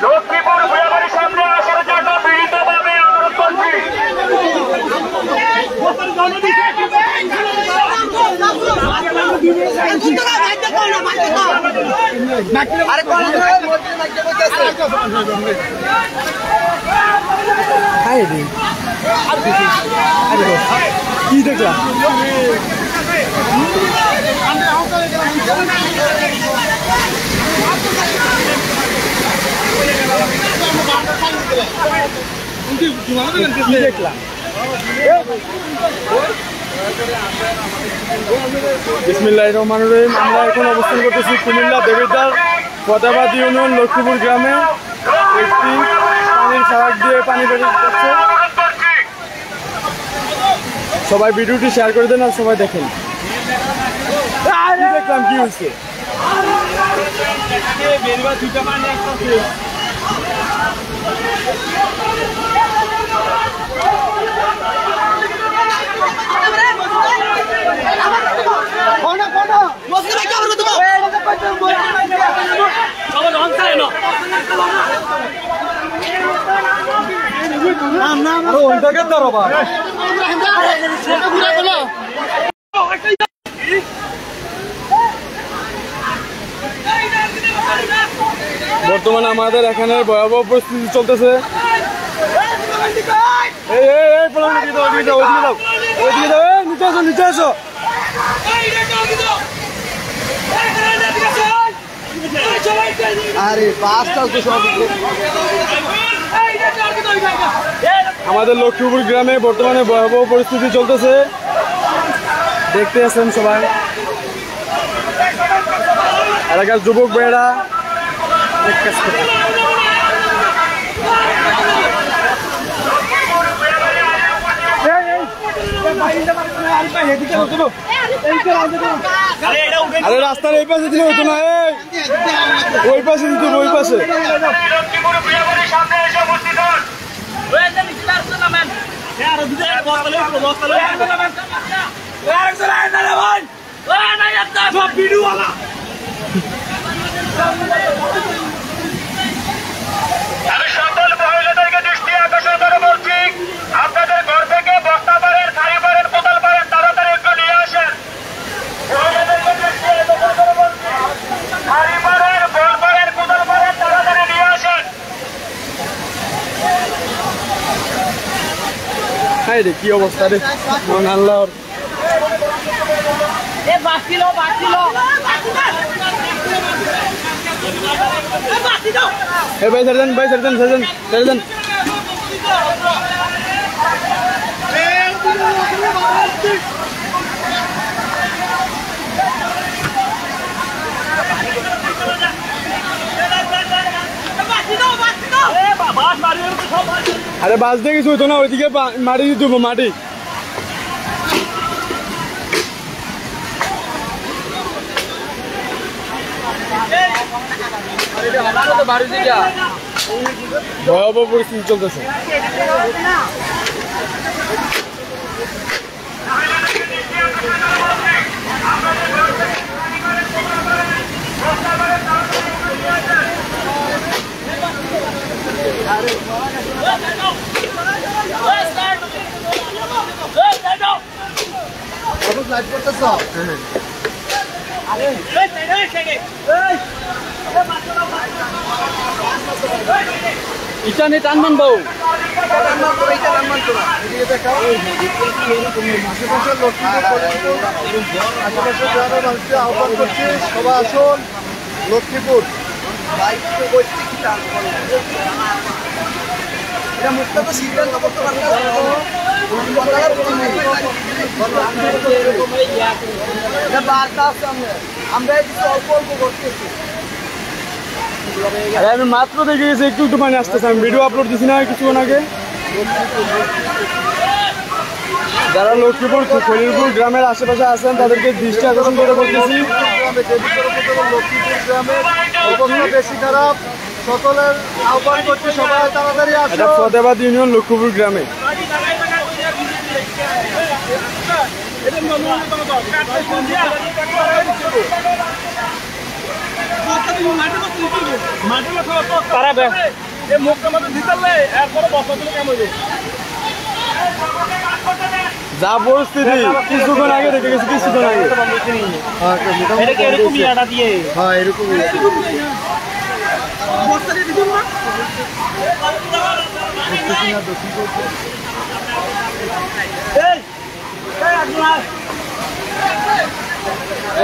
লক্ষ্মীপুর ভুয়াবাড়ির সামনে আসার জন্য বিনীতভাবে অনুরোধ করছি। কি দেখলাম বিসমিল্লাহির রহমানির রহিম। আমরা এখন অবস্থান করতেছি কুমিল্লা দেবিদ্বার ফতেহাবাদ ইউনিয়ন লক্ষ্মীপুর গ্রামে। একটি পানির ফারাক দিয়ে পানি বেরিয়ে যাচ্ছে। সবাই ভিডিওটি শেয়ার করে দেন আর সবাই দেখেন। দেখলাম কি হয়েছে। বর্তমানে আমাদের এখানে ভয়াবহ পরিস্থিতি চলতেছে। নিচে আসো। আরে আমাদের লক্ষ্মীপুর গ্রামে বর্তমানে ভয়াবহ পরিস্থিতি চলতেছে, দেখতে আছেন সবাই। এলাকার যুবক ভাইয়েরা আরে রাস্তার এই পাশে দিলে হতো না, ওই পাশে দিতে ওই পাশে। আমি সকল মহিলাদেরকে দৃষ্টি আকর্ষণ করে বলছি, আপনাদের ঘর থেকে বস্তা পারেন, থারি পারেন, বোতল পারেন, তাড়াতাড়ি একটু নিয়ে আসেন। মহিলাদেরকে দৃষ্টি আকর্ষণ করে বলছি, থারি পারেন, বল পারেন, বোতল পারেন, তাড়াতাড়ি নিয়ে আসেন। হ্যাঁ রে, কি অবস্থা রে আল্লাহর। ভাই ছেড়ে দেন, ভাই ছেড়ে দেন, ছেড়ে দেন। আরে বাস দিয়ে কিছু হতো না, ওইদিকে মাটি দিতে হবে, মাটি। ভয়াবহ পরিস্থিতি চলতেছে। ইটা নিয়ে টানবেন বউ, আহ্বান করছি সবাই আসুন লক্ষ্মীপুর। মুখটা তো সিদ্ধান্ত করতে পারবো, আমরা অল্প অল্প করতেছি। আমি মাত্র দেখে গেছি একটু একটু পানি আসতেছে। আমি ভিডিও আপলোড দিচ্ছি না কিছুক্ষণ আগে। যারা লক্ষ্মীপুর খলিলপুর গ্রামের আশেপাশে আছেন তাদেরকে দৃষ্টি আকর্ষণ করে বলতেছি, লক্ষ্মীপুর গ্রামের অবস্থা বেশি খারাপ। সকলের আহ্বান করছি সবাই তাড়াতাড়ি আসুন। এটা ফতেহাবাদ ইউনিয়ন লক্ষ্মীপুর গ্রামে। যা পরিস্থিতি কিছুক্ষণ আগে দেখে গেছি, কিছুক্ষণ আগে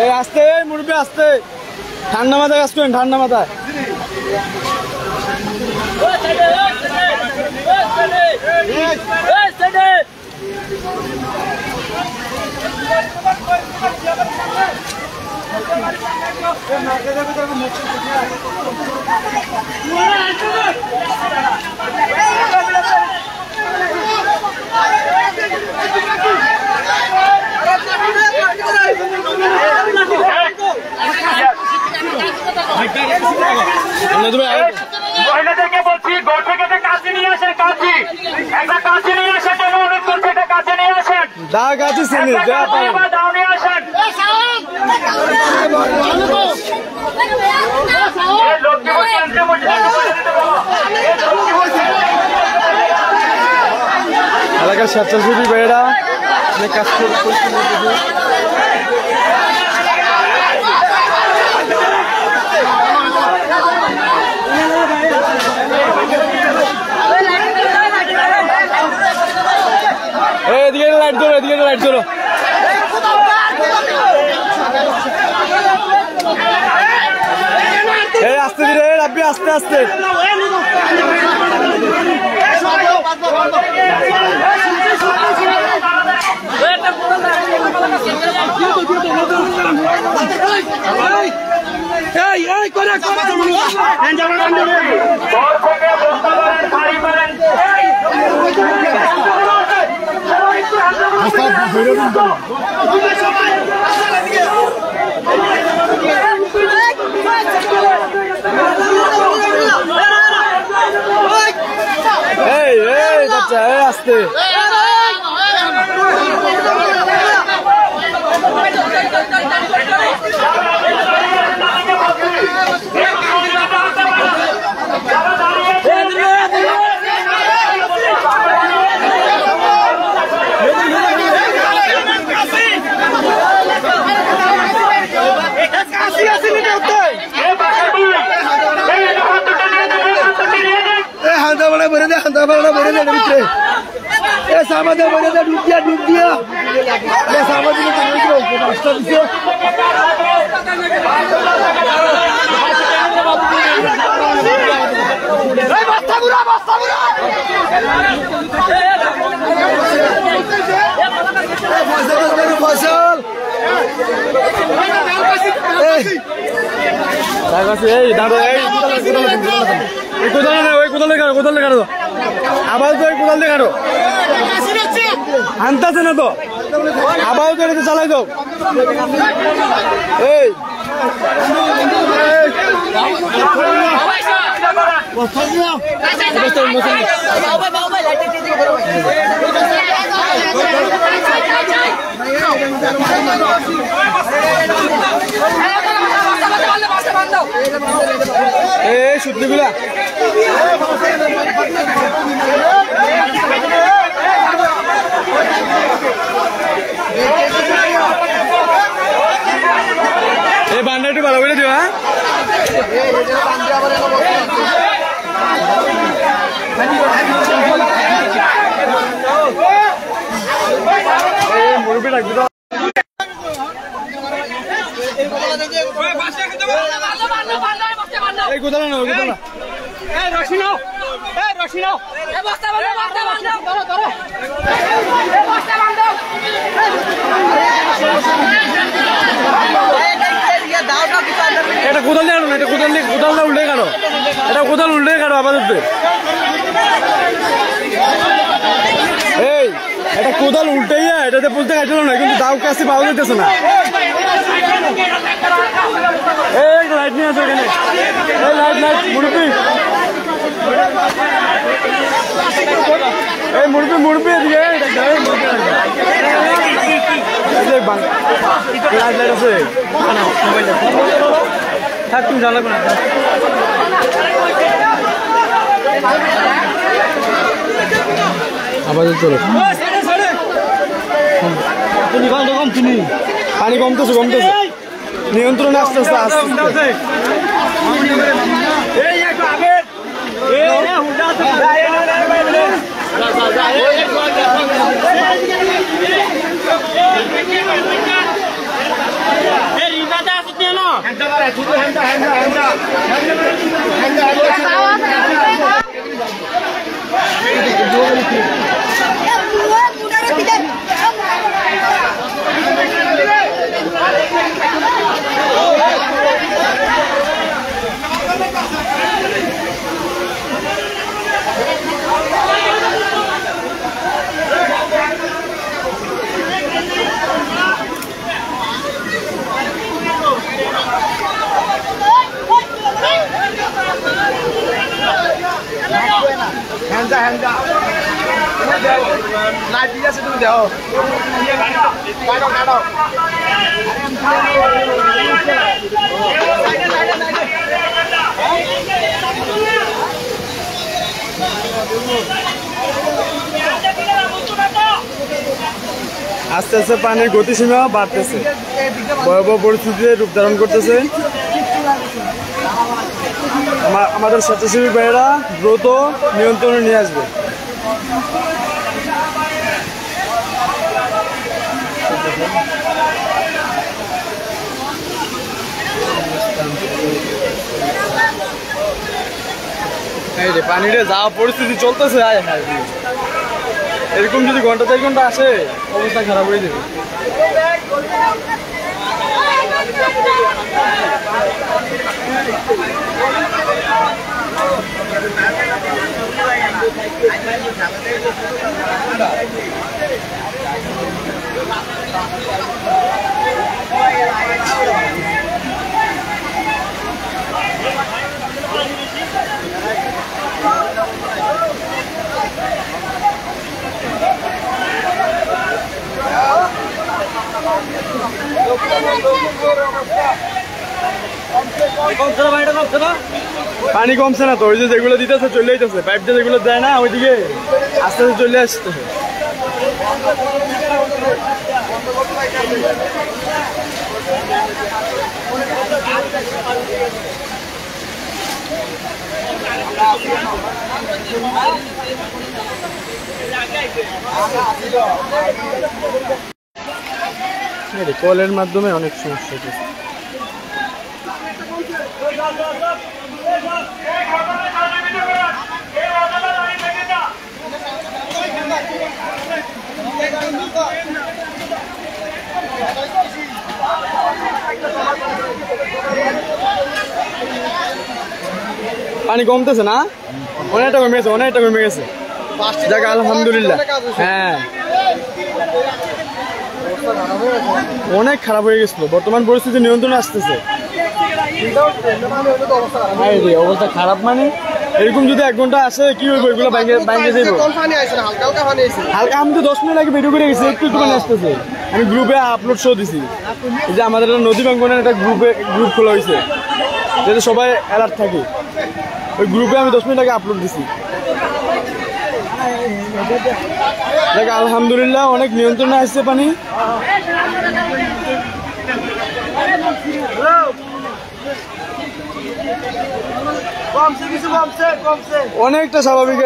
এই আসতে মুরব্বী আসতে, ঠান্ডা মাথায় কাজ করেন, ঠান্ডা মাথায়। মহিলাদেরকে বলছি ঘর থেকে কাছে নিয়ে আসেন, কাছে একটা কাছে নিয়ে আসেন, যেন অনুরোধ করছে একটা কাছে নিয়ে আসেন, দাও কাছে চিনি দাও নিয়ে আসেন। এলাকার স্বেচ্ছাসেবী ভাইয়েরা অনেক কাজ করছে। এদিকে লাইট ধরো, এদিকে লাইট ধরো। এই আস্তে ধীরে রাব্বি, আস্তে আস্তে। এই এই বাচ্চা, এই আস্তে। আবার তো কোদাল দেখানো আনতেছে না তো, আবার তো এটা চালাই দাও। এই সত্যিগুলা এই বান্ডাটি ভালো করে দিও। হ্যাঁ মুরব্বী রাখবি তো। এই কোথাও না, কোথাও না। রশি নাও, রশি নাও। এটা কোদাল দিয়ে আনো না, এটা কোদাল দিয়ে, কোদালটা উল্টে কাটো, এটা কোদাল উল্টে কাটো আপাতত। এই এটা কোদাল উল্টাইয়া এটাতে বলতে কাটল না, কিন্তু দাও কাছে পাওয়া যেতেছে না। এই লাইট নিয়ে আসো এখানে, এই লাইট লাইট মুরব্বি, এই মুরব্বি মুরব্বি এদিকে লাইট লাইট আছে। থাক তুমি জানাবে না আবার চলো পানি কমতেছে নিয়ন্ত্রণে আস্তে আস্তে আসছে আস্তে আস্তে পানির গতিসীমা বাড়তেছে ভয়াবহ পরিস্থিতিতে রূপ ধারণ করতেছে আমাদের স্বেচ্ছাসেবী ভাইয়েরা দ্রুত নিয়ন্ত্রণে নিয়ে আসবে এই যে পানিটা যা পরিস্থিতি চলতেছে এরকম যদি ঘন্টা 4 ঘন্টা আসে অবস্থা খারাপ হয়ে যাবে পানি কমছে না তো ওই যে যেগুলো দিতেছে চলে যেতেছে পাইপ দিয়ে যেগুলো দেয় না ওইদিকে আস্তে আস্তে চলে আসতেছে কলের মাধ্যমে অনেক সমস্যা হচ্ছে পানি কমতেছে না অনেকটা কমে গেছে যাক আলহামদুলিল্লাহ হ্যাঁ অনেক খারাপ হয়ে গেছিল বর্তমান পরিস্থিতি নিয়ন্ত্রণে আসতেছে অবস্থা খারাপ মানে এরকম যদি 1 ঘন্টা আসে কি হইব এগুলো বাইরে যাইব হালকা আমি তো 10 মিনিট আগে ভিডিও করে গেছি একটু মানে আসতেছে আমি গ্রুপে আপলোড শো দিছি এই যে আমাদের নদী বাঙ্গনের একটা গ্রুপ খোলা হয়েছে যাতে সবাই অ্যালার্ট থাকে ওই গ্রুপে আমি 10 মিনিট আগে আপলোড দিছি দেখ আলহামদুলিল্লাহ অনেক নিয়ন্ত্রণে আসছে পানি অনেকটা স্বাভাবিক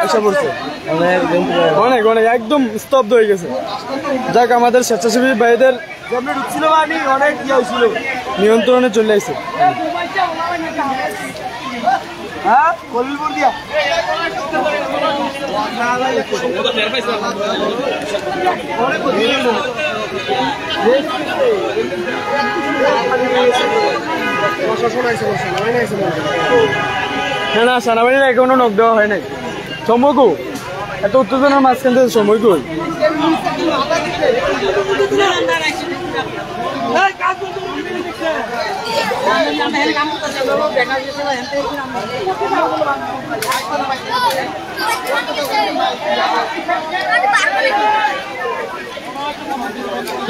আশা করছে অনেক একদম স্তব্ধ হয়ে গেছে যাক আমাদের স্বেচ্ছাসেবী ভাইদের অনেক নিয়ন্ত্রণে চলে আসছে না সেনাবাহিনীর এখনো নখ দেওয়া হয় নাই সময়কু এত উত্তেজনার মাঝখান থেকে সময় কই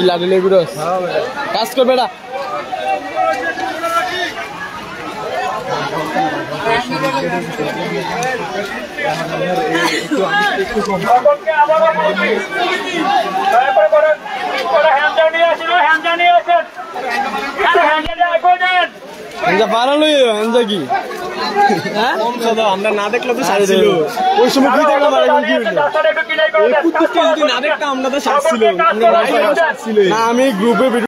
লাড়ি লেগুড়ো কাজ করবে না সকলকে আবারও বলছি, দয়া করে হ্যান্ডা নিয়ে আসেন, হ্যান্ডা নিয়ে আসেন, হ্যান্ডা নিয়ে আসেন। বানালো হ্যান্ডা কি আমরা না দেখলে তো সারছিল ওই সময় কি দেখলাম আর এখন কি হইলো একটু ক্লিয়ার করে দেন। না দেখতাম আমরা তো সারছিল আমি গ্রুপে